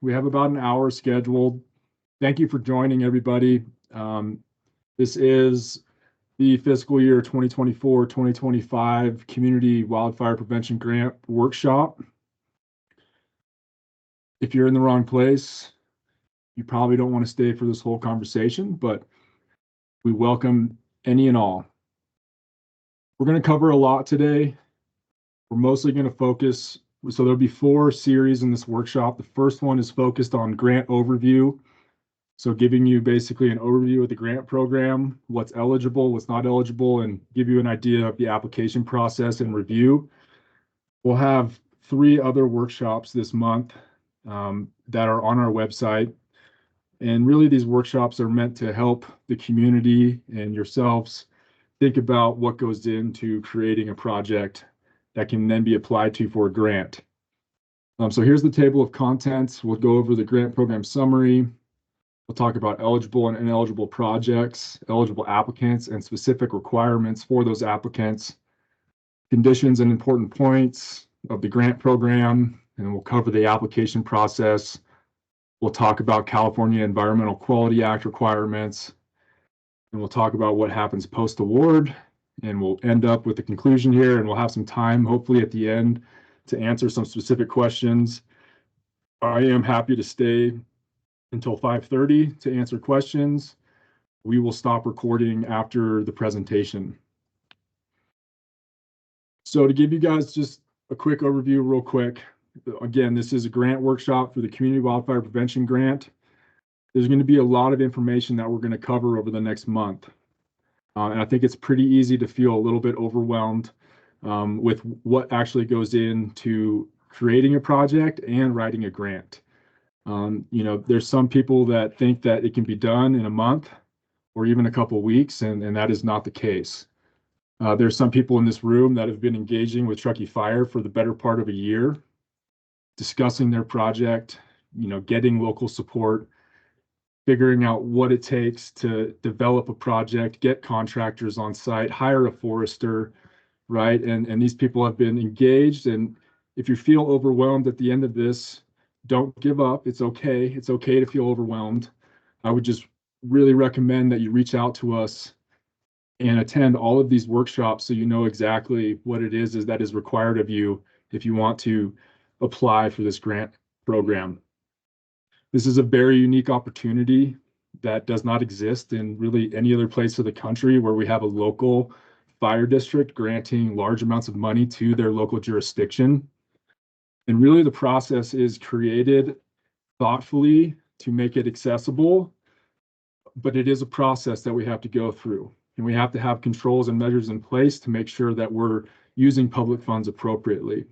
We have about an hour scheduled. Thank you for joining, everybody. This is the fiscal year 2024-2025 Community Wildfire Prevention Grant Workshop. If you're in the wrong place, you probably don't want to stay for this whole conversation, but we welcome any and all. We're going to cover a lot today. We're mostly going to focus, so there'll be 4 series in this workshop. The first one is focused on grant overview. So giving you basically an overview of the grant program, what's eligible, what's not eligible, and give you an idea of the application process and review. We'll have 3 other workshops this month that are on our website. And really these workshops are meant to help the community and yourselves think about what goes into creating a project that can then be applied to for a grant. So here's the table of contents. We'll go over the grant program summary. We'll talk about eligible and ineligible projects, eligible applicants, and specific requirements for those applicants, conditions and important points of the grant program, and we'll cover the application process. We'll talk about California Environmental Quality Act requirements, and we'll talk about what happens post-award, and we'll end up with the conclusion here, and we'll have some time, hopefully at the end, to answer some specific questions. I am happy to stay until 5:30 to answer questions. We will stop recording after the presentation. So to give you guys just a quick overview real quick, again, this is a grant workshop for the Community Wildfire Prevention Grant. There's going to be a lot of information that we're going to cover over the next month. And I think it's pretty easy to feel a little bit overwhelmed with what actually goes into creating a project and writing a grant. There's some people that think that it can be done in a month or even a couple of weeks, and that is not the case. There's some people in this room that have been engaging with Truckee Fire for the better part of a year, discussing their project, getting local support, figuring out what it takes to develop a project, get contractors on site, hire a forester, right? And these people have been engaged. And if you feel overwhelmed at the end of this, don't give up. It's okay. It's okay to feel overwhelmed. I would just really recommend that you reach out to us and attend all of these workshops so you know exactly what it is that is required of you if you want to apply for this grant program. This is a very unique opportunity that does not exist in really any other place of the country where we have a local fire district granting large amounts of money to their local jurisdiction. And really the process is created thoughtfully to make it accessible, but it is a process that we have to go through. And we have to have controls and measures in place to make sure that we're using public funds appropriately.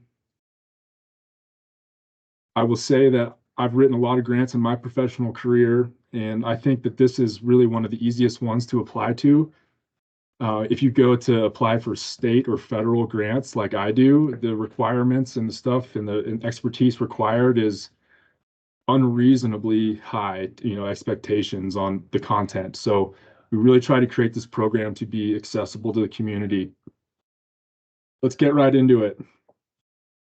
I will say that I've written a lot of grants in my professional career, and I think that this is really one of the easiest ones to apply to. If you go to apply for state or federal grants like I do, the requirements and the stuff and the expertise required is unreasonably high, expectations on the content. So we really try to create this program to be accessible to the community. Let's get right into it.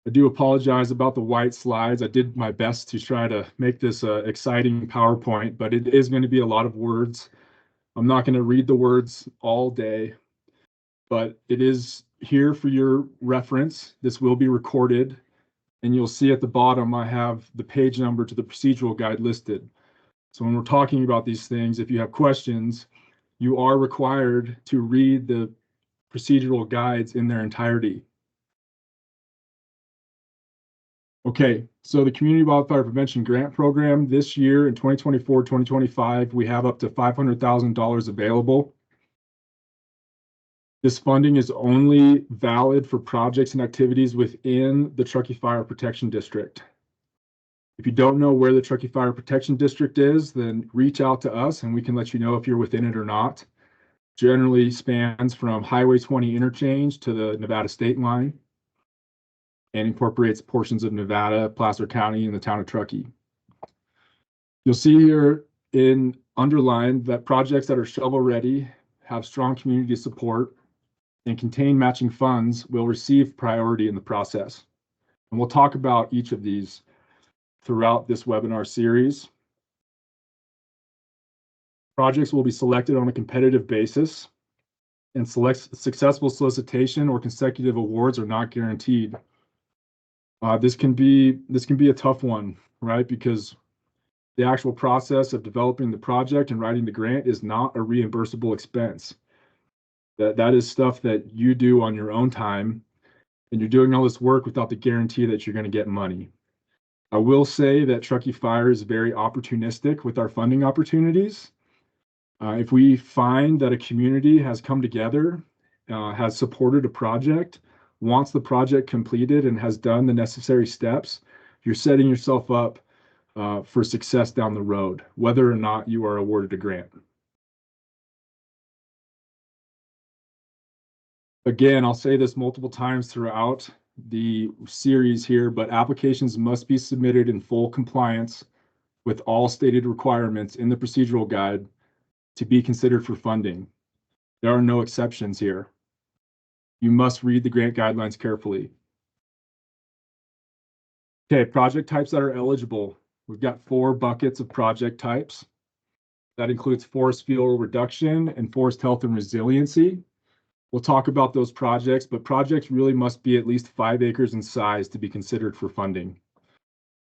I do apologize about the white slides. I did my best to try to make this an exciting PowerPoint, but it is going to be a lot of words. I'm not going to read the words all day, but it is here for your reference. This will be recorded, and you'll see at the bottom I have the page number to the procedural guide listed. So when we're talking about these things, if you have questions, you are required to read the procedural guides in their entirety. Okay, so the Community Wildfire Prevention Grant Program this year in 2024-2025, we have up to $500,000 available. This funding is only valid for projects and activities within the Truckee Fire Protection District. If you don't know where the Truckee Fire Protection District is, then reach out to us and we can let you know if you're within it or not. Generally spans from Highway 20 interchange to the Nevada state line, and incorporates portions of Nevada, Placer County, and the town of Truckee. You'll see here in underlined that projects that are shovel-ready, have strong community support, and contain matching funds will receive priority in the process. And we'll talk about each of these. throughout this webinar series. Projects will be selected on a competitive basis, and successful solicitation or consecutive awards are not guaranteed. This can be a tough one, right? Because the actual process of developing the project and writing the grant is not a reimbursable expense. That is stuff that you do on your own time, and you're doing all this work without the guarantee that you're going to get money. I will say that Truckee Fire is very opportunistic with our funding opportunities. If we find that a community has come together, has supported a project, wants the project completed, and has done the necessary steps, you're setting yourself up for success down the road, whether or not you are awarded a grant. Again, I'll say this multiple times throughout the series here, but applications must be submitted in full compliance with all stated requirements in the procedural guide to be considered for funding. There are no exceptions here. You must read the grant guidelines carefully. Okay, project types that are eligible. We've got 4 buckets of project types. That includes forest fuel reduction and forest health and resiliency. We'll talk about those projects, but projects really must be at least 5 acres in size to be considered for funding.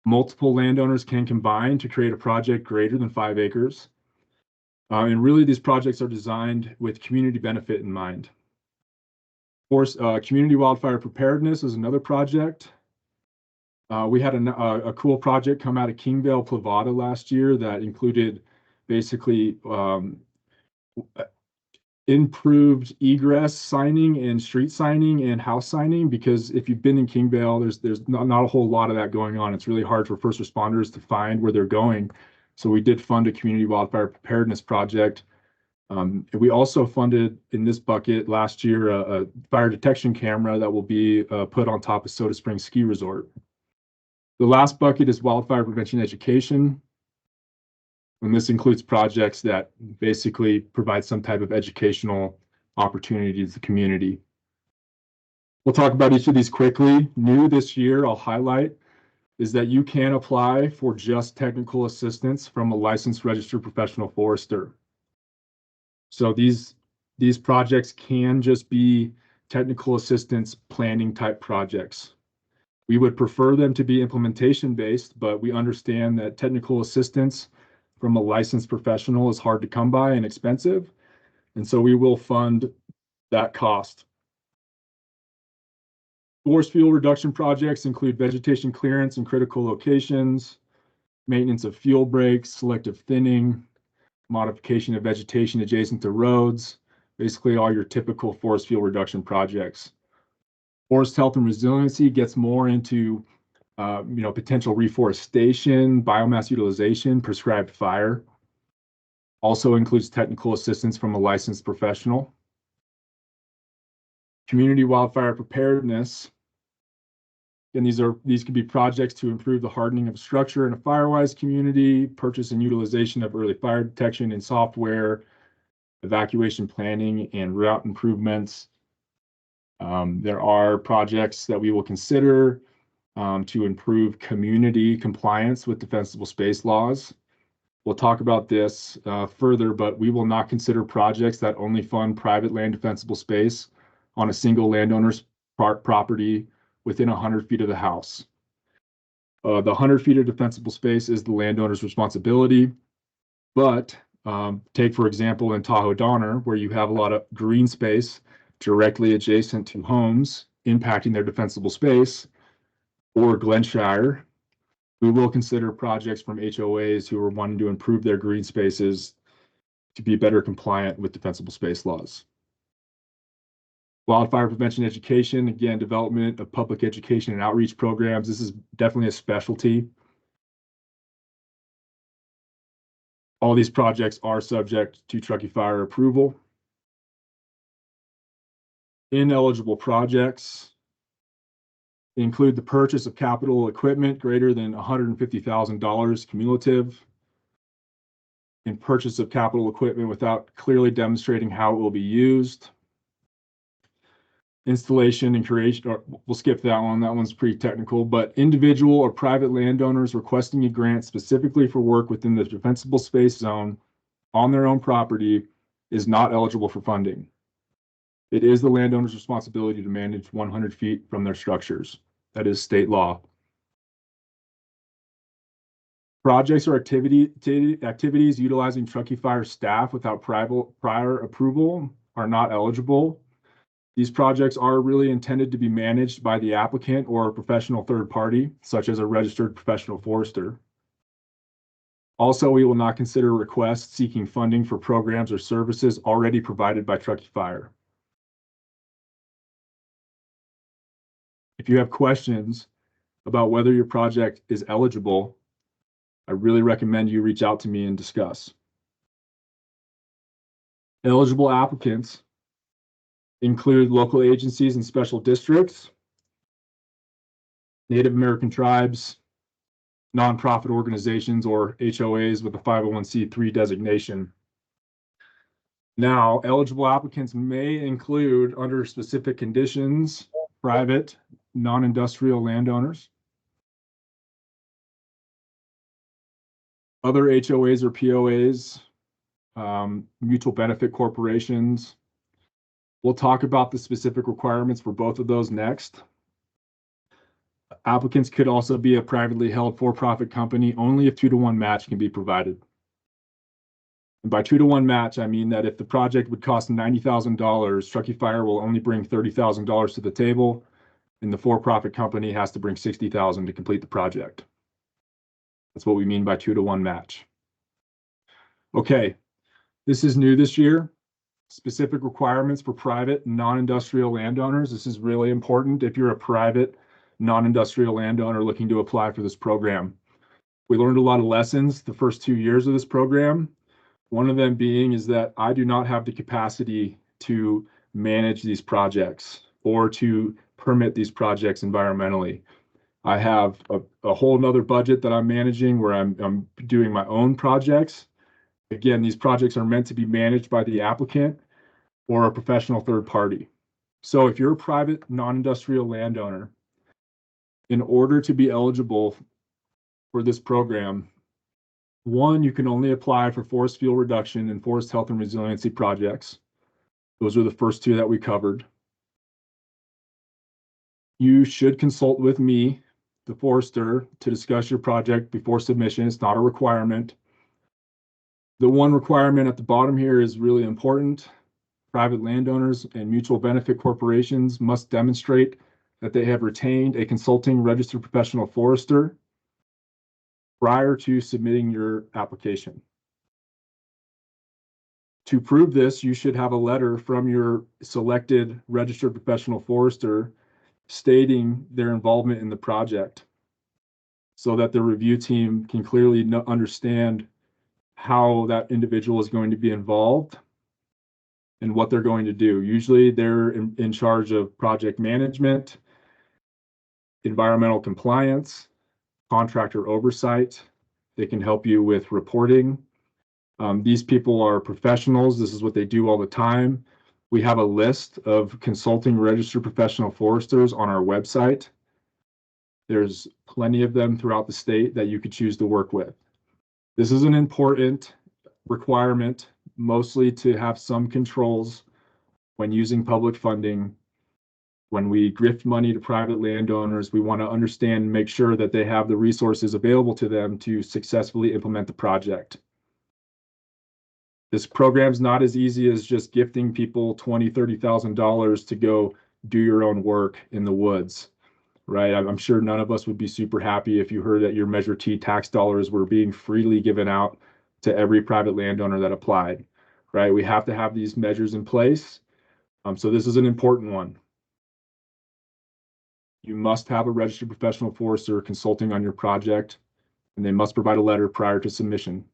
Multiple landowners can combine to create a project greater than 5 acres. And really, these projects are designed with community benefit in mind. Of course, Community Wildfire Preparedness is another project. We had a cool project come out of Kingvale, Plevada last year that included basically improved egress signing and street signing and house signing, because if you've been in Kingvale, there's not a whole lot of that going on. It's really hard for first responders to find where they're going. So we did fund a community wildfire preparedness project. We also funded in this bucket last year a fire detection camera that will be put on top of Soda Springs Ski Resort. The last bucket is wildfire prevention education. And this includes projects that basically provide some type of educational opportunity to the community. We'll talk about each of these quickly. New this year, I'll highlight, is that you can apply for just technical assistance from a licensed registered professional forester. So these projects can just be technical assistance planning type projects. We would prefer them to be implementation based, but we understand that technical assistance from a licensed professional is hard to come by and expensive. And so we will fund that cost. Forest fuel reduction projects include vegetation clearance in critical locations, maintenance of fuel breaks, selective thinning, modification of vegetation adjacent to roads, basically all your typical forest fuel reduction projects. Forest health and resiliency gets more into potential reforestation, biomass utilization, prescribed fire. Also includes technical assistance from a licensed professional. Community wildfire preparedness. And these could be projects to improve the hardening of structure in a fire-wise community, purchase and utilization of early fire detection and software, evacuation planning and route improvements. There are projects that we will consider to improve community compliance with defensible space laws. We'll talk about this further, but we will not consider projects that only fund private land defensible space on a single landowner's property within 100 feet of the house. The 100 feet of defensible space is the landowner's responsibility, but take, for example, in Tahoe Donner, where you have a lot of green space directly adjacent to homes impacting their defensible space, or Glenshire, we will consider projects from HOAs who are wanting to improve their green spaces to be better compliant with defensible space laws. Wildfire prevention education, again, development of public education and outreach programs. This is definitely a specialty. All these projects are subject to Truckee Fire approval. Ineligible projects include the purchase of capital equipment greater than $150,000 cumulative, and purchase of capital equipment without clearly demonstrating how it will be used. installation and creation, or we'll skip that one. That one's pretty technical, but individual or private landowners requesting a grant specifically for work within the defensible space zone on their own property is not eligible for funding. It is the landowner's responsibility to manage 100 feet from their structures. That is state law. Projects or activities utilizing Truckee Fire staff without prior approval are not eligible. These projects are really intended to be managed by the applicant or a professional third party, such as a registered professional forester. Also, we will not consider requests seeking funding for programs or services already provided by Truckee Fire. If you have questions about whether your project is eligible, I really recommend you reach out to me and discuss. Eligible applicants include local agencies and special districts, Native American tribes, nonprofit organizations or HOAs with a 501c3 designation. Now, eligible applicants may include, under specific conditions, private, non-industrial landowners, other HOAs or POAs, mutual benefit corporations. We'll talk about the specific requirements for both of those next. Applicants could also be a privately held for-profit company only if 2-to-1 match can be provided. And by 2-to-1 match, I mean that if the project would cost $90,000, Truckee Fire will only bring $30,000 to the table, and the for-profit company has to bring $60,000 to complete the project. That's what we mean by 2-to-1 match. Okay, this is new this year. Specific requirements for private non-industrial landowners. This is really important if you're a private non-industrial landowner looking to apply for this program. We learned a lot of lessons the first 2 years of this program. One of them being is that I do not have the capacity to manage these projects or to permit these projects environmentally. I have a whole nother budget that I'm managing where I'm doing my own projects. Again, these projects are meant to be managed by the applicant or a professional third party. So if you're a private non-industrial landowner, in order to be eligible for this program, one, you can only apply for forest fuel reduction and forest health and resiliency projects. Those are the first two that we covered. You should consult with me, the forester, to discuss your project before submission. It's not a requirement. The one requirement at the bottom here is really important. Private landowners and mutual benefit corporations must demonstrate that they have retained a consulting registered professional forester prior to submitting your application. To prove this, you should have a letter from your selected registered professional forester stating their involvement in the project so that the review team can clearly understand how that individual is going to be involved and what they're going to do. Usually they're in charge of project management, environmental compliance, contractor oversight. They can help you with reporting. These people are professionals. This is what they do all the time. We have a list of consulting registered professional foresters on our website. There's plenty of them throughout the state that you could choose to work with. This is an important requirement, mostly to have some controls when using public funding. When we gift money to private landowners, we want to understand and make sure that they have the resources available to them to successfully implement the project. This program's not as easy as just gifting people $20,000, $30,000 to go do your own work in the woods, right? I'm sure none of us would be super happy if you heard that your Measure T tax dollars were being freely given out to every private landowner that applied, right? We have to have these measures in place. So this is an important one. You must have a registered professional forester consulting on your project, and they must provide a letter prior to submission.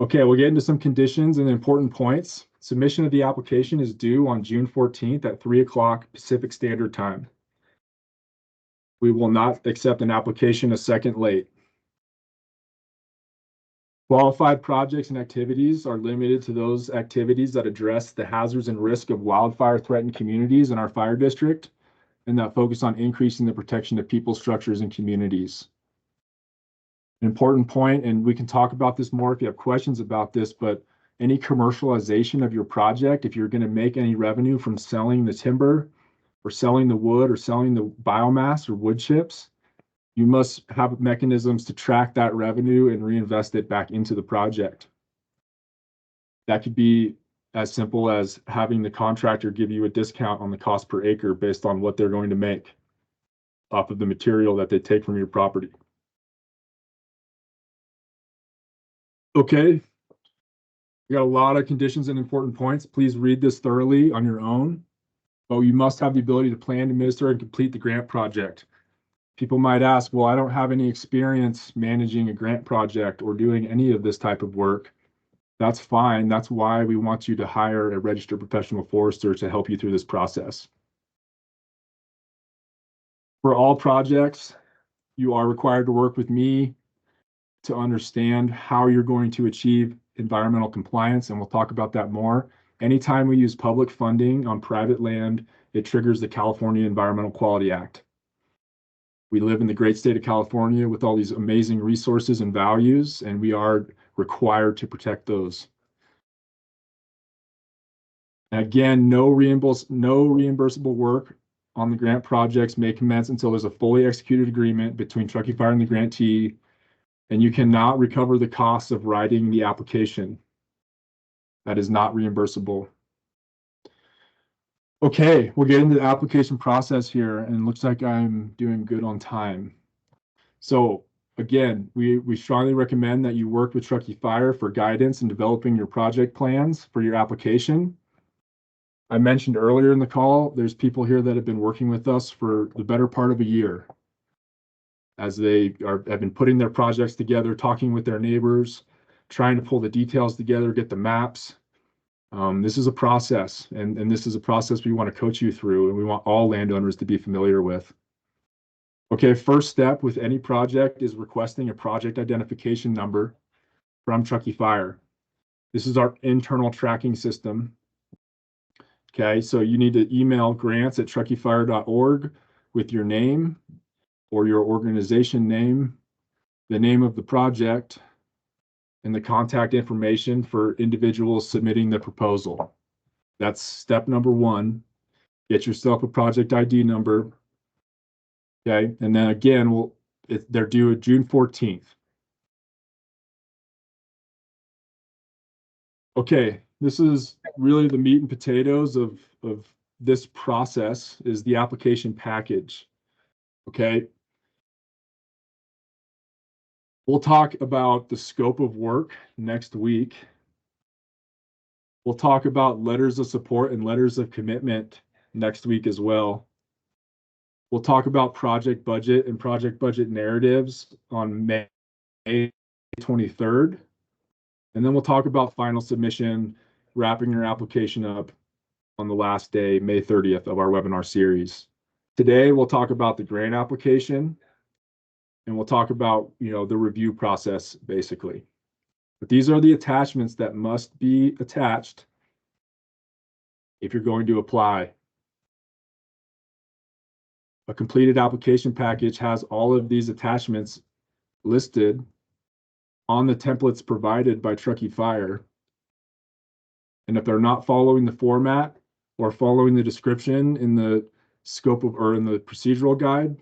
Okay, we'll get into some conditions and important points. Submission of the application is due on June 14th at 3 o'clock Pacific Standard Time. We will not accept an application a second late. Qualified projects and activities are limited to those activities that address the hazards and risk of wildfire threatened communities in our fire district and that focus on increasing the protection of people, structures, and communities. An important point, and we can talk about this more if you have questions about this, but any commercialization of your project, if you're going to make any revenue from selling the timber or selling the wood or selling the biomass or wood chips, you must have mechanisms to track that revenue and reinvest it back into the project. That could be as simple as having the contractor give you a discount on the cost per acre based on what they're going to make off of the material that they take from your property. Okay, we got a lot of conditions and important points. Please read this thoroughly on your own, but you must have the ability to plan, administer, and complete the grant project. People might ask, well, I don't have any experience managing a grant project or doing any of this type of work. That's fine. That's why we want you to hire a registered professional forester to help you through this process. For all projects, you are required to work with me to understand how you're going to achieve environmental compliance, and we'll talk about that more. Anytime we use public funding on private land, it triggers the California Environmental Quality Act. We live in the great state of California with all these amazing resources and values, and we are required to protect those. Again, no reimbursable work on the grant projects may commence until there's a fully executed agreement between Truckee Fire and the grantee, and you cannot recover the costs of writing the application. That is not reimbursable. Okay, we'll get into the application process here, and looks like I'm doing good on time. So again, we strongly recommend that you work with Truckee Fire for guidance in developing your project plans for your application. I mentioned earlier in the call, there's people here that have been working with us for the better part of a year as they have been putting their projects together, talking with their neighbors, trying to pull the details together, get the maps. This is a process, and this is a process we want to coach you through, and we want all landowners to be familiar with. Okay, first step with any project is requesting a project identification number from Truckee Fire. This is our internal tracking system. Okay, so you need to email grants@truckeefire.org with your name or your organization name, the name of the project, and the contact information for individuals submitting the proposal. That's step number one. Get yourself a project ID number. Okay, and then again, they're due June 14th. Okay, this is really the meat and potatoes of this process is the application package. Okay. We'll talk about the scope of work next week. We'll talk about letters of support and letters of commitment next week as well. We'll talk about project budget and project budget narratives on May 23rd. And then we'll talk about final submission, wrapping your application up on the last day, May 30th of our webinar series. Today, we'll talk about the grant application, and we'll talk about, the review process, basically. But these are the attachments that must be attached if you're going to apply. A completed application package has all of these attachments listed on the templates provided by Truckee Fire. And if they're not following the format or following the description in the scope of, or in the procedural guide,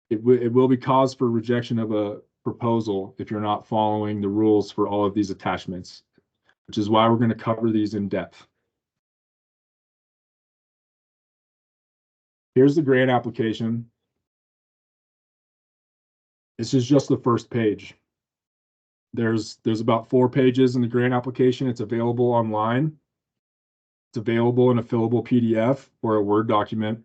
it will be cause for rejection of a proposal if you're not following the rules for all of these attachments, which is why we're going to cover these in depth. Here's the grant application. This is just the first page. There's about 4 pages in the grant application. It's available online. It's available in a fillable PDF or a Word document.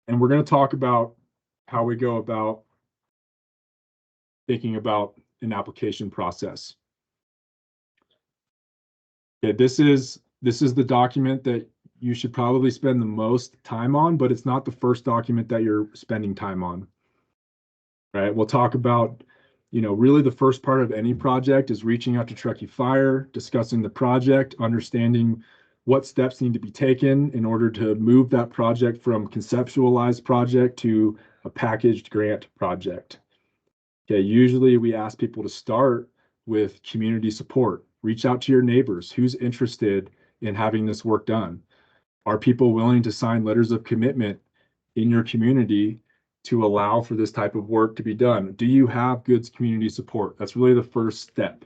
And we're going to talk about how we go about thinking about an application process. Okay, this is the document that you should probably spend the most time on, but it's not the first document that you're spending time on. right? We'll talk about, really the first part of any project is reaching out to Truckee Fire, discussing the project, understanding what steps need to be taken in order to move that project from conceptualized project to a packaged grant project. Okay, usually we ask people to start with community support. Reach out to your neighbors. Who's interested in having this work done? Are people willing to sign letters of commitment in your community to allow for this type of work to be done? Do you have good community support? That's really the first step.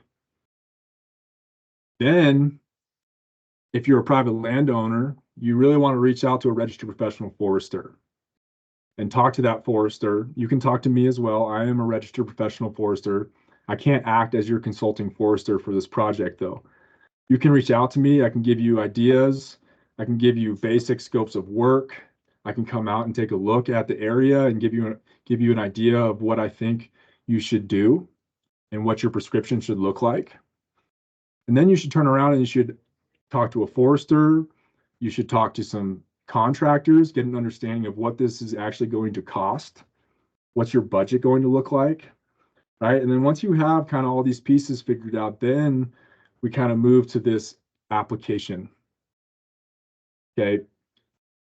Then, if you're a private landowner, you really want to reach out to a registered professional forester and talk to that forester. You can talk to me as well. I am a registered professional forester. I can't act as your consulting forester for this project, though. You can reach out to me. I can give you ideas. I can give you basic scopes of work. I can come out and take a look at the area and give you an idea of what I think you should do and what your prescription should look like. And then you should turn around and you should talk to a forester. You should talk to some contractors, get an understanding of what this is actually going to cost. What's your budget going to look like, right? And then once you have kind of all these pieces figured out, then we kind of move to this application. Okay.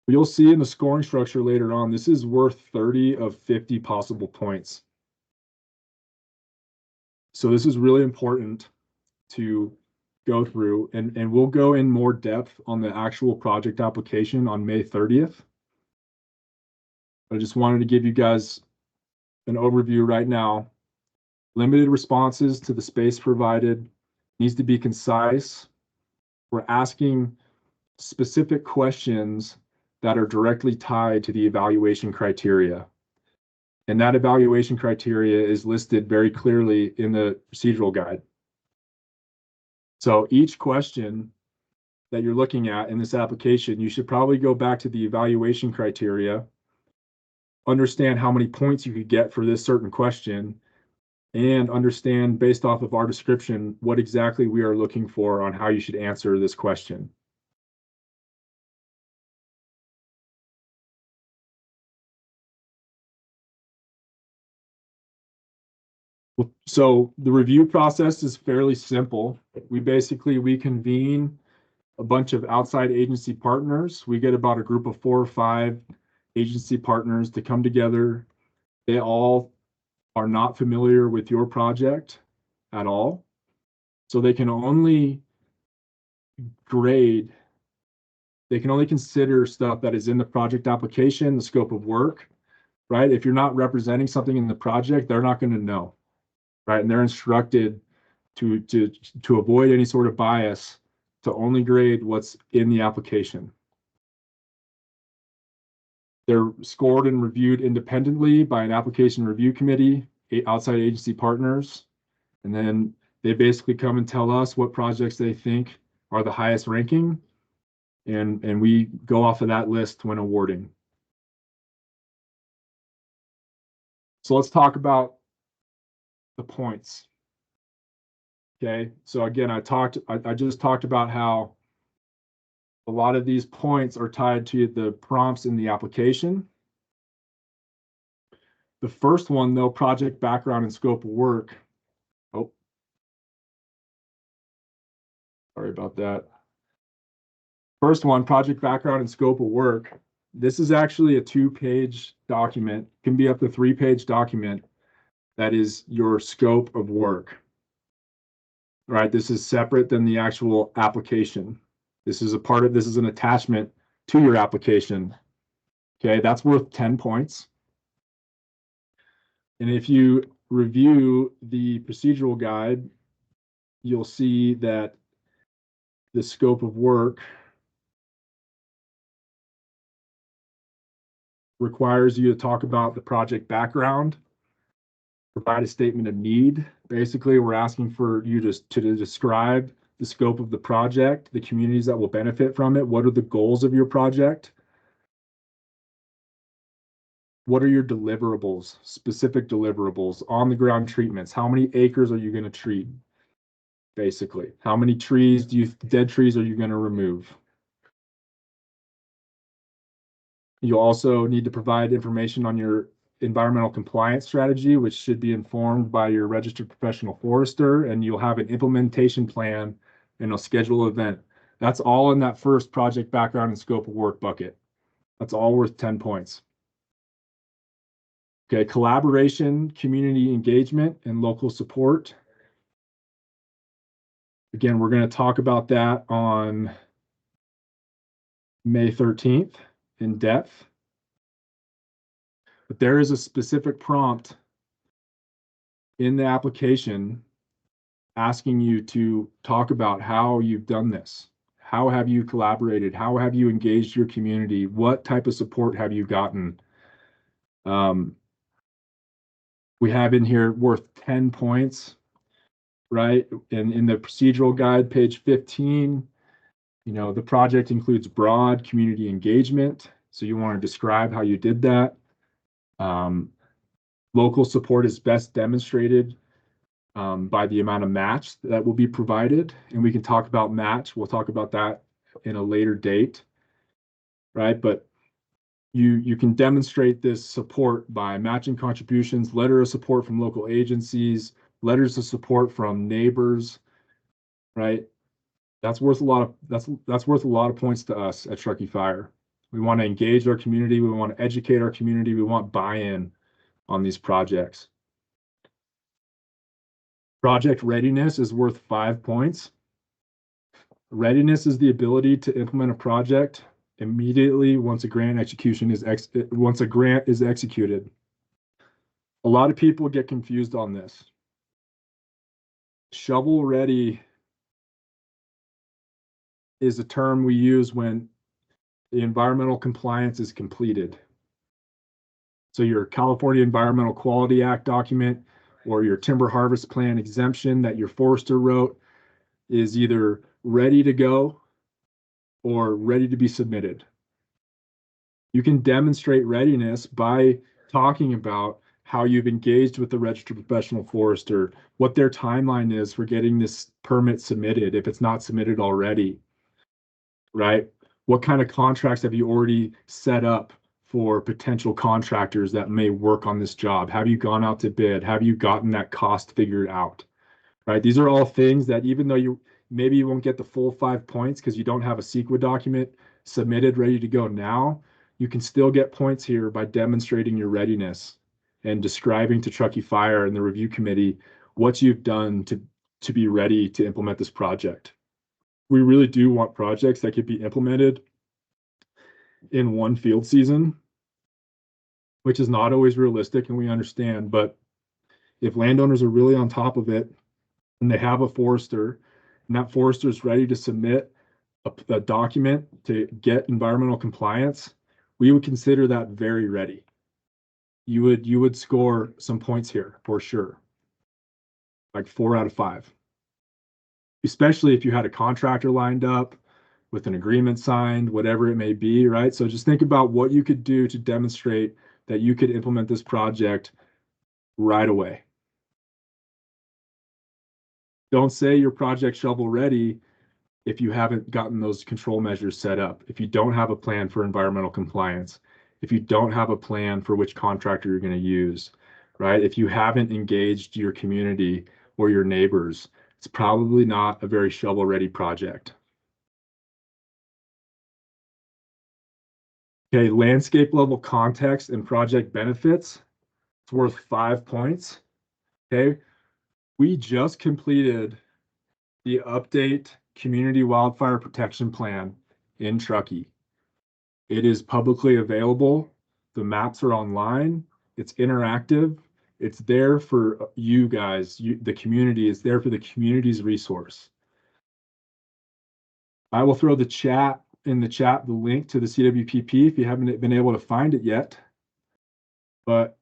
You'll see in the scoring structure later on, this is worth 30 of 50 possible points. So this is really important to go through, and we'll go in more depth on the actual project application on May 30th. I just wanted to give you guys an overview right now. Limited responses to the space provided, needs to be concise. We're asking specific questions that are directly tied to the evaluation criteria. And that evaluation criteria is listed very clearly in the procedural guide. So each question that you're looking at in this application, you should probably go back to the evaluation criteria, understand how many points you could get for this certain question, and understand based off of our description what exactly we are looking for on how you should answer this question. So the review process is fairly simple. We convene a bunch of outside agency partners. We get about a group of 4 or 5 agency partners to come together. They all are not familiar with your project at all. So they can only grade, they can only consider stuff that is in the project application, the scope of work, right? If you're not representing something in the project, they're not going to know, right? And they're instructed to avoid any sort of bias, to only grade what's in the application. They're scored and reviewed independently by an application review committee, outside agency partners, and then they basically come and tell us what projects they think are the highest ranking, and we go off of that list when awarding. So let's talk about the points. Okay, so again, I just talked about how a lot of these points are tied to the prompts in the application. The first one, though, project background and scope of work. Oh, sorry about that. First one, project background and scope of work. This is actually a 2-page document, can be up to 3-page document that is your scope of work. Right, this is separate than the actual application. This is an attachment to your application. Okay, that's worth 10 points. And if you review the procedural guide, you'll see that the scope of work requires you to talk about the project background, provide a statement of need. Basically, we're asking for you to describe the scope of the project, the communities that will benefit from it. What are the goals of your project? What are your deliverables, specific deliverables, on the ground treatments? How many acres are you going to treat? Basically, how many dead trees are you going to remove? You'll also need to provide information on your environmental compliance strategy, which should be informed by your registered professional forester, and you'll have an implementation plan and a scheduled event. That's all in that first project background and scope of work bucket. That's all worth 10 points. Okay, collaboration, community engagement, and local support. Again, we're going to talk about that on May 13th in depth. But there is a specific prompt in the application asking you to talk about how you've done this. How have you collaborated? How have you engaged your community? What type of support have you gotten? We have in here worth 10 points, right? And in the procedural guide, page 15, you know, the project includes broad community engagement. So you want to describe how you did that. Local support is best demonstrated by the amount of match that will be provided. And we can talk about match. We'll talk about that in a later date, right? But you can demonstrate this support by matching contributions, letter of support from local agencies, letters of support from neighbors, right? That's worth a lot of that's worth a lot of points to us at Truckee Fire. We want to engage our community. We want to educate our community. We want buy-in on these projects. Project readiness is worth 5 points. Readiness is the ability to implement a project immediately once a grant is executed. A lot of people get confused on this. Shovel ready is a term we use when the environmental compliance is completed. So your California Environmental Quality Act document or your timber harvest plan exemption that your forester wrote is either ready to go or ready to be submitted. You can demonstrate readiness by talking about how you've engaged with the registered professional forester, what their timeline is for getting this permit submitted if it's not submitted already, right? What kind of contracts have you already set up for potential contractors that may work on this job? Have you gone out to bid? Have you gotten that cost figured out, right? These are all things that even though maybe you won't get the full 5 points because you don't have a CEQA document submitted ready to go now, you can still get points here by demonstrating your readiness and describing to Truckee Fire and the review committee what you've done to be ready to implement this project. We really do want projects that could be implemented in one field season, which is not always realistic, and we understand, but if landowners are really on top of it and they have a forester and that forester is ready to submit a document to get environmental compliance, we would consider that very ready. You would score some points here for sure, like 4 out of 5, especially if you had a contractor lined up with an agreement signed, whatever it may be, right? So just think about what you could do to demonstrate that you could implement this project right away. Don't say your project shovel ready if you haven't gotten those control measures set up, if you don't have a plan for environmental compliance, if you don't have a plan for which contractor you're going to use, right? If you haven't engaged your community or your neighbors, it's probably not a very shovel-ready project. Okay, landscape level context and project benefits. It's worth 5 points. Okay, we just completed the update Community Wildfire Protection Plan in Truckee. It is publicly available. The maps are online. It's interactive. It's there for you guys. The community is there for the community's resource. I will throw in the chat the link to the CWPP if you haven't been able to find it yet. But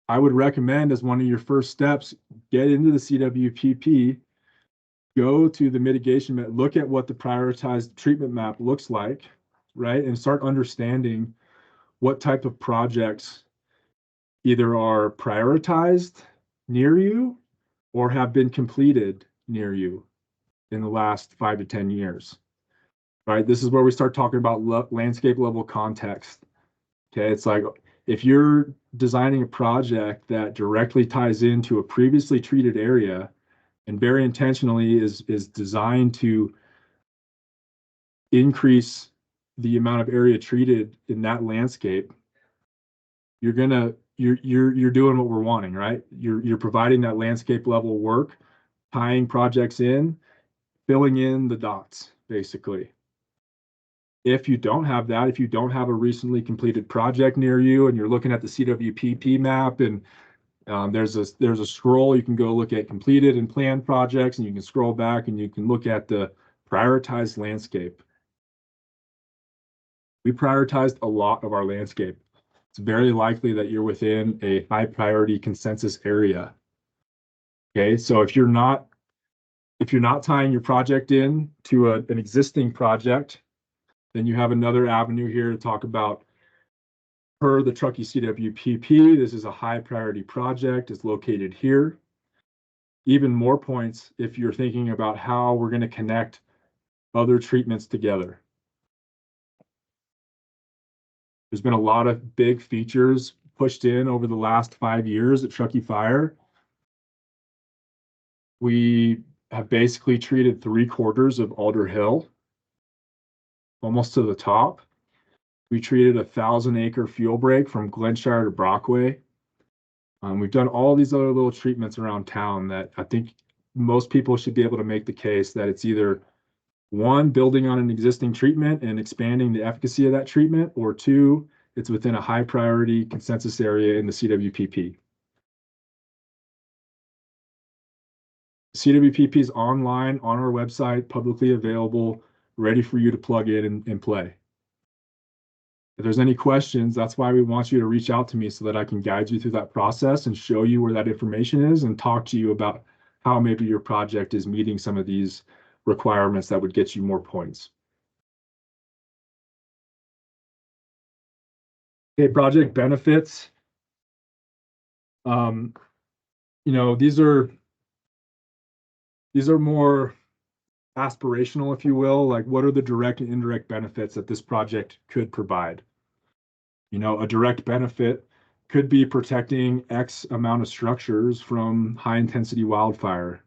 I would recommend as one of your first steps, get into the CWPP, go to the mitigation map, look at what the prioritized treatment map looks like, right? And start understanding what type of projects either are prioritized near you or have been completed near you in the last 5 to 10 years, right? This is where we start talking about landscape level context. Okay, it's like if you're designing a project that directly ties into a previously treated area and very intentionally is designed to increase the amount of area treated in that landscape, you're doing what we're wanting, right? You're providing that landscape level work, tying projects in, filling in the dots, basically. If you don't have that, if you don't have a recently completed project near you and you're looking at the CWPP map and there's a scroll, you can go look at completed and planned projects, and you can scroll back and you can look at the prioritized landscape. We prioritized a lot of our landscape. It's very likely that you're within a high priority consensus area. Okay, so if you're not tying your project in to an existing project, then you have another avenue here to talk about. Per the Truckee CWPP, this is a high priority project. It's located here. Even more points if you're thinking about how we're going to connect other treatments together. There's been a lot of big features pushed in over the last 5 years at Truckee Fire. We have basically treated 3/4 of Alder Hill, almost to the top. We treated a 1,000-acre fuel break from Glenshire to Brockway. We've done all these other little treatments around town that I think most people should be able to make the case that it's either one, building on an existing treatment and expanding the efficacy of that treatment, or two, it's within a high priority consensus area in the CWPP. CWPP is online on our website, publicly available, ready for you to plug in and play. If there's any questions, that's why we want you to reach out to me so that I can guide you through that process and show you where that information is and talk to you about how maybe your project is meeting some of these requirements that would get you more points. Okay, project benefits. You know, these are more aspirational, if you will, like what are the direct and indirect benefits that this project could provide? You know, a direct benefit could be protecting X amount of structures from high intensity wildfire,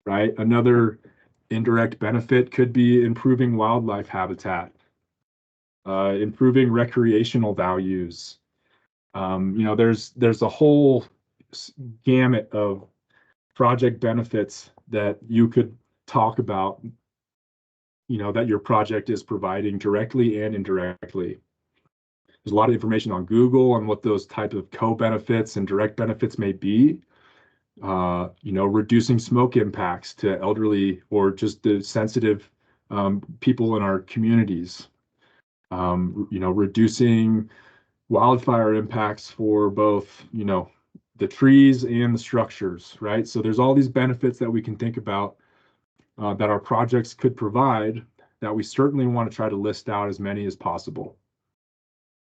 right? Another indirect benefit could be improving wildlife habitat, improving recreational values. You know, there's a whole gamut of project benefits that you could talk about, you know, that your project is providing directly and indirectly. There's a lot of information on Google on what those type of co-benefits and direct benefits may be. You know, reducing smoke impacts to elderly or just the sensitive people in our communities. You know, reducing wildfire impacts for both, you know, the trees and the structures, right? So there's all these benefits that we can think about that our projects could provide that we certainly want to try to list out as many as possible.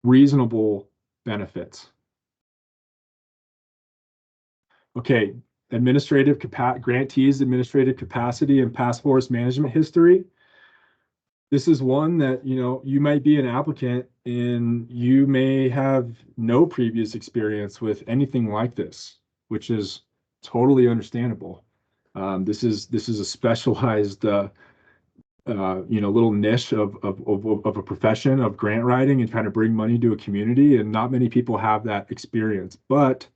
Reasonable benefits. Okay, grantees, administrative capacity and past forest management history. This is one that, you know, you might be an applicant and you may have no previous experience with anything like this, which is totally understandable. This is a specialized, you know, little niche of a profession of grant writing and trying to bring money to a community, and not many people have that experience. But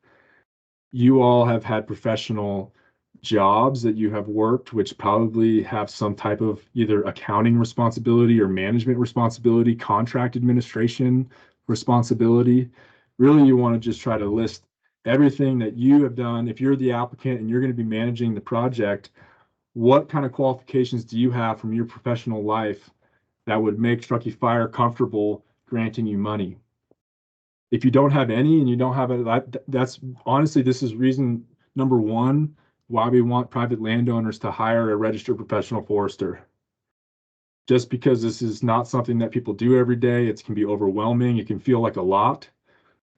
you all have had professional jobs that you have worked, which probably have some type of either accounting responsibility or management responsibility, contract administration responsibility. Really, you want to just try to list everything that you have done. If you're the applicant and you're going to be managing the project, what kind of qualifications do you have from your professional life that would make Truckee Fire comfortable granting you money? If you don't have any and you don't have it, that's honestly, this is reason number one why we want private landowners to hire a registered professional forester. Just because this is not something that people do every day, it can be overwhelming. It can feel like a lot,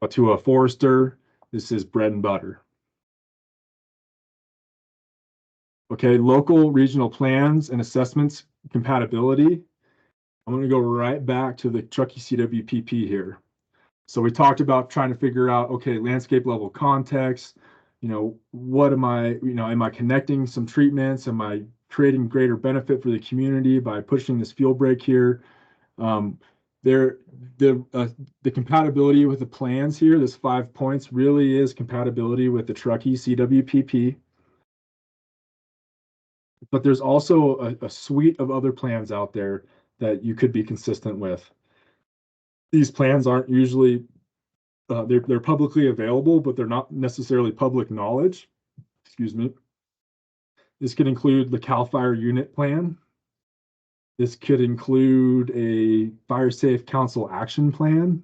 but to a forester, this is bread and butter. Okay, local regional plans and assessments compatibility. I'm going to go right back to the Truckee CWPP here. So we talked about trying to figure out, okay, landscape level context, what am I connecting some treatments? Am I creating greater benefit for the community by pushing this fuel break here? There, the compatibility with the plans here, this 5 points really is compatibility with the Truckee CWPP. But there's also a suite of other plans out there that you could be consistent with. These plans aren't usually they're publicly available, but they're not necessarily public knowledge. Excuse me. This could include the CAL FIRE unit plan. This could include a Fire Safe Council action plan.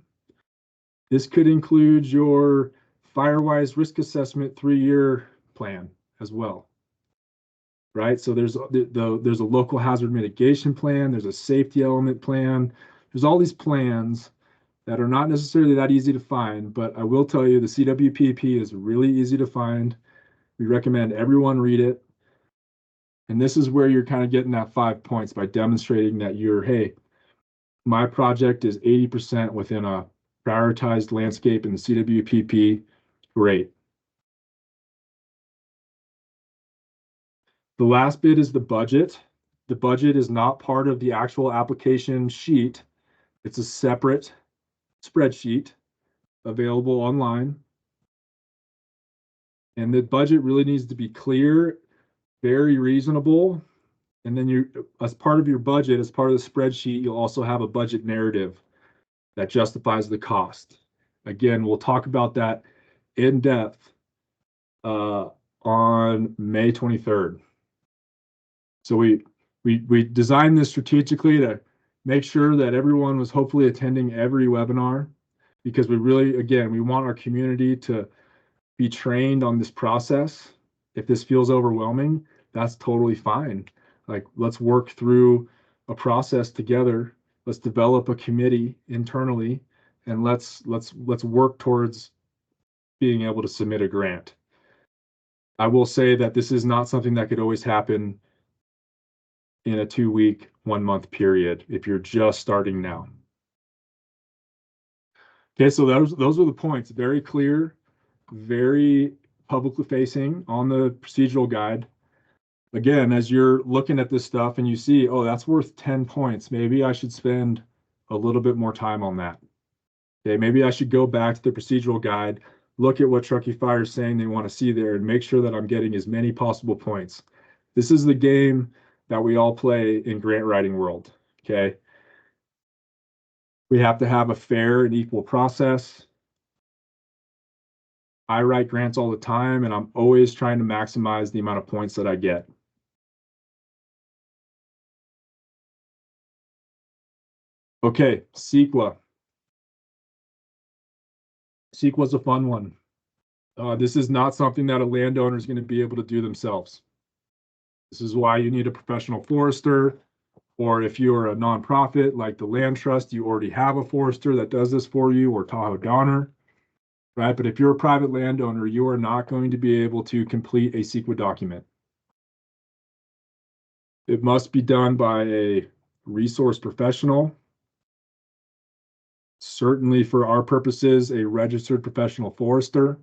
This could include your FireWise risk assessment 3-year plan as well. Right? So there's a local hazard mitigation plan, there's a safety element plan. There's all these plans that are not necessarily that easy to find, but I will tell you the CWPP is really easy to find. We recommend everyone read it. And this is where you're kind of getting that 5 points by demonstrating that hey, my project is 80% within a prioritized landscape in the CWPP. Great. The last bit is the budget. The budget is not part of the actual application sheet. It's a separate spreadsheet available online. And the budget really needs to be clear, very reasonable. And then as part of your budget, as part of the spreadsheet, you'll also have a budget narrative that justifies the cost. Again, we'll talk about that in depth on May 23rd. So we designed this strategically to make sure that everyone was hopefully attending every webinar, because we really, again, we want our community to be trained on this process. If this feels overwhelming, that's totally fine. Like, let's work through a process together. Let's develop a committee internally, and let's work towards being able to submit a grant. I will say that this is not something that could always happen in a 2-week, 1-month period if you're just starting now. Okay, so those are the points. Very clear, very publicly facing on the procedural guide. Again, as you're looking at this stuff and you see, oh, that's worth 10 points, maybe I should spend a little bit more time on that. Okay, maybe I should go back to the procedural guide, look at what Truckee Fire is saying they want to see there, and make sure that I'm getting as many possible points. This is the game that we all play in grant writing world, okay? We have to have a fair and equal process. I write grants all the time, and I'm always trying to maximize the amount of points that I get. Okay, CEQA. CEQA is a fun one. This is not something that a landowner is going to be able to do themselves. This is why you need a professional forester, or if you're a nonprofit like the Land Trust, you already have a forester that does this for you, or Tahoe Donner, right? But if you're a private landowner, you are not going to be able to complete a CEQA document. It must be done by a resource professional. Certainly for our purposes, a registered professional forester.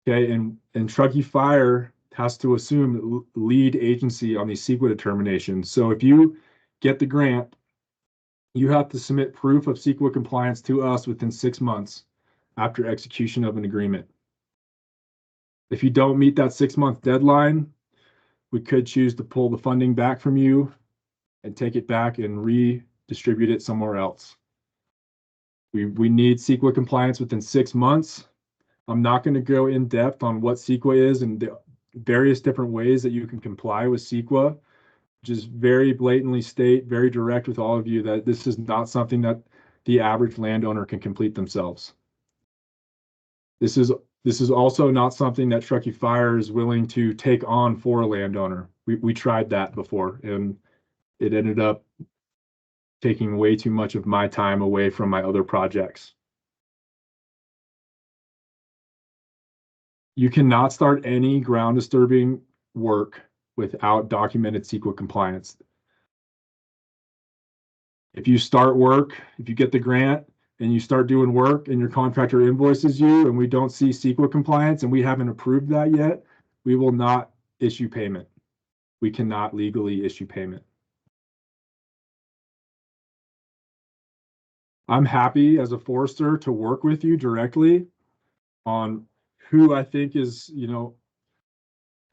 Okay, and Truckee Fire has to assume lead agency on these CEQA determinations. So if you get the grant, you have to submit proof of CEQA compliance to us within 6 months after execution of an agreement. If you don't meet that 6-month deadline, we could choose to pull the funding back from you and take it back and redistribute it somewhere else. We need CEQA compliance within 6 months. I'm not going to go in depth on what CEQA is and the various different ways that you can comply with CEQA. Just very blatantly state, very direct with all of you, that this is not something that the average landowner can complete themselves. This is also not something that Truckee Fire is willing to take on for a landowner. We tried that before, and it ended up taking way too much of my time away from my other projects. You cannot start any ground disturbing work without documented CEQA compliance. If you start work, if you get the grant and you start doing work and your contractor invoices you and we don't see CEQA compliance and we haven't approved that yet, we will not issue payment. We cannot legally issue payment. I'm happy as a forester to work with you directly on who I think is,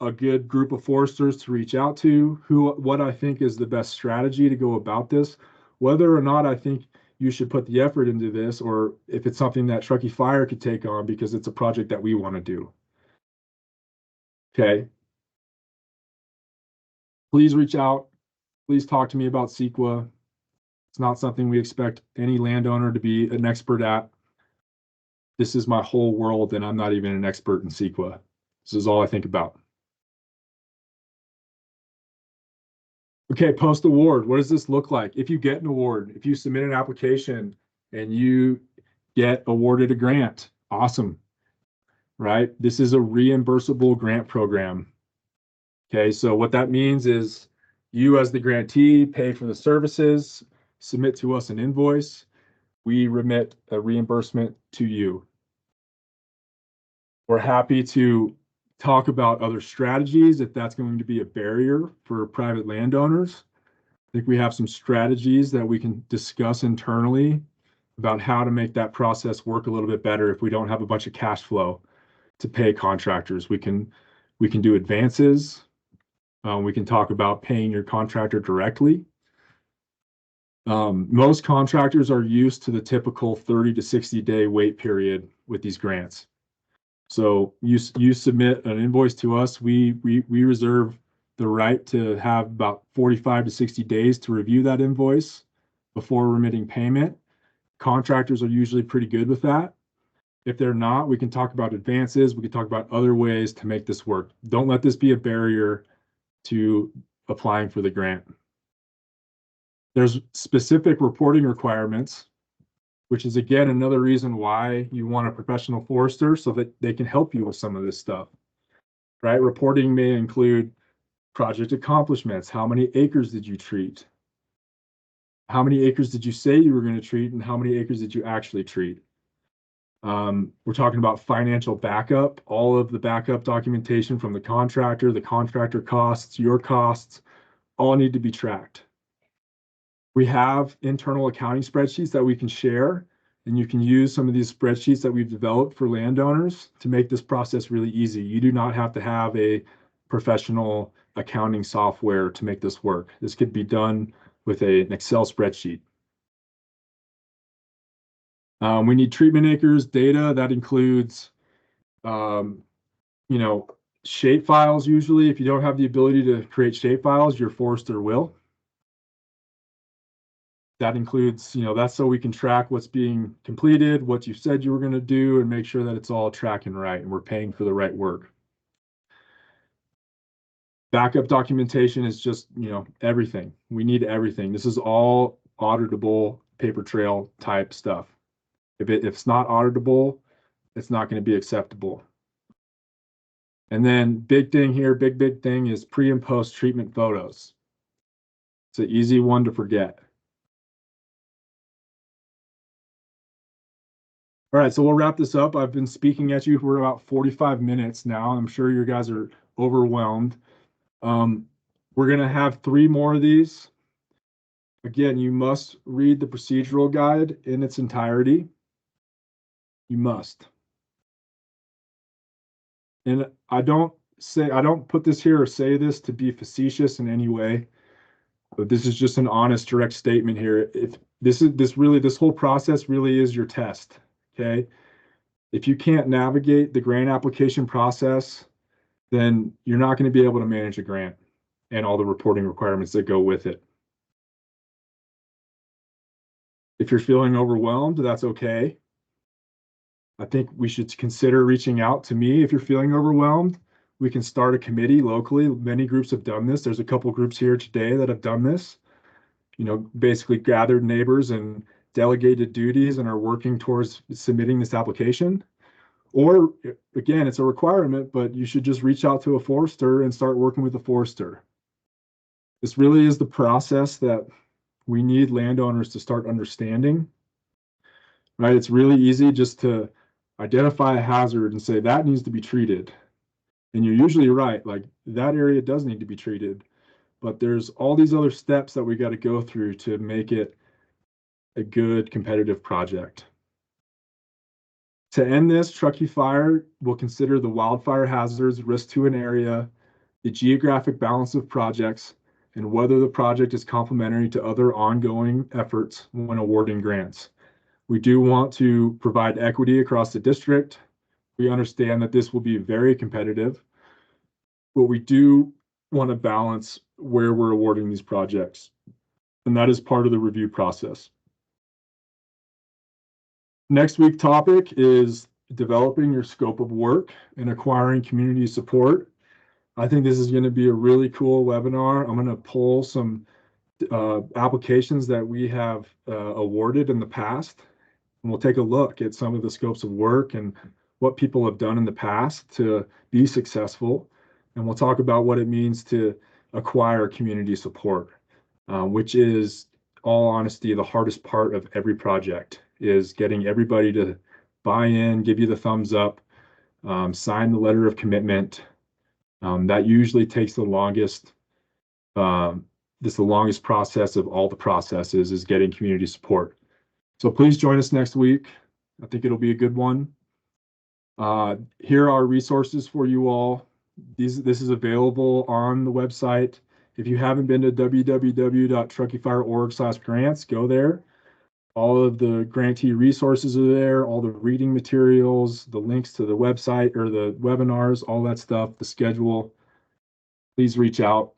a good group of foresters to reach out to, what I think is the best strategy to go about this, whether or not I think you should put the effort into this, or if it's something that Truckee Fire could take on because it's a project that we want to do. Okay. Please reach out. Please talk to me about CEQA. It's not something we expect any landowner to be an expert at. This is my whole world, and I'm not even an expert in CEQA. This is all I think about. Okay, post-award, what does this look like? If you get an award, if you submit an application and you get awarded a grant, awesome, right? This is a reimbursable grant program. Okay, so what that means is you as the grantee pay for the services, submit to us an invoice, we remit a reimbursement to you. We're happy to talk about other strategies if that's going to be a barrier for private landowners. I think we have some strategies that we can discuss internally about how to make that process work a little bit better if we don't have a bunch of cash flow to pay contractors. We can do advances. We can talk about paying your contractor directly. Most contractors are used to the typical 30 to 60 day wait period with these grants. So you submit an invoice to us, we reserve the right to have about 45 to 60 days to review that invoice before remitting payment. Contractors are usually pretty good with that. If they're not, we can talk about advances. We can talk about other ways to make this work. Don't let this be a barrier to applying for the grant. There's specific reporting requirements, which is again another reason why you want a professional forester, so that they can help you with some of this stuff, right? Reporting may include project accomplishments. How many acres did you treat? How many acres did you say you were going to treat, and how many acres did you actually treat? We're talking about financial backup, all of the backup documentation from the contractor costs, your costs, all need to be tracked. We have internal accounting spreadsheets that we can share, and you can use some of these spreadsheets that we've developed for landowners to make this process really easy. You do not have to have a professional accounting software to make this work. This could be done with an Excel spreadsheet. We need treatment acres data. That includes, shape files usually. If you don't have the ability to create shape files, your forester will. That includes, that's so we can track what's being completed, what you said you were going to do, and make sure that it's all tracking right and we're paying for the right work. Backup documentation is just, everything. We need everything. This is all auditable paper trail type stuff. If it's not auditable, it's not going to be acceptable. And then big thing here, big thing is pre and post treatment photos. It's an easy one to forget. All right, so we'll wrap this up. I've been speaking at you for about 45 minutes now. I'm sure you guys are overwhelmed. We're going to have 3 more of these. Again, you must read the procedural guide in its entirety. You must. And I don't put this here or say this to be facetious in any way, but this is just an honest, direct statement here. If this whole process really is your test. Okay. If you can't navigate the grant application process, then you're not going to be able to manage a grant and all the reporting requirements that go with it. If you're feeling overwhelmed, that's okay. I think we should consider reaching out to me if you're feeling overwhelmed. We can start a committee locally. Many groups have done this. There's a couple groups here today that have done this, basically gathered neighbors and delegated duties and are working towards submitting this application. Or again, it's a requirement, but you should just reach out to a forester and start working with a forester. This really is the process that we need landowners to start understanding. right? It's really easy just to identify a hazard and say that needs to be treated. And you're usually right, like that area does need to be treated, but there's all these other steps that we got to go through to make it a good competitive project. To end this, Truckee Fire will consider the wildfire hazards, risk to an area, the geographic balance of projects, and whether the project is complementary to other ongoing efforts when awarding grants. We do want to provide equity across the district. We understand that this will be very competitive, but we do want to balance where we're awarding these projects, and that is part of the review process. Next week's topic is developing your scope of work and acquiring community support. I think this is going to be a really cool webinar. I'm going to pull some applications that we have awarded in the past, and we'll take a look at some of the scopes of work and what people have done in the past to be successful. And we'll talk about what it means to acquire community support, which is, all honesty, the hardest part of every project is getting everybody to buy in, give you the thumbs up, sign the letter of commitment. That usually takes the longest. This is the longest process of all the processes, is getting community support. So please join us next week. I think it'll be a good one. Here are resources for you all. This is available on the website. If you haven't been to www.truckeefire.org/grants, go there. All of the grantee resources are there, all the reading materials, the links to the website or the webinars, all that stuff, the schedule. Please reach out.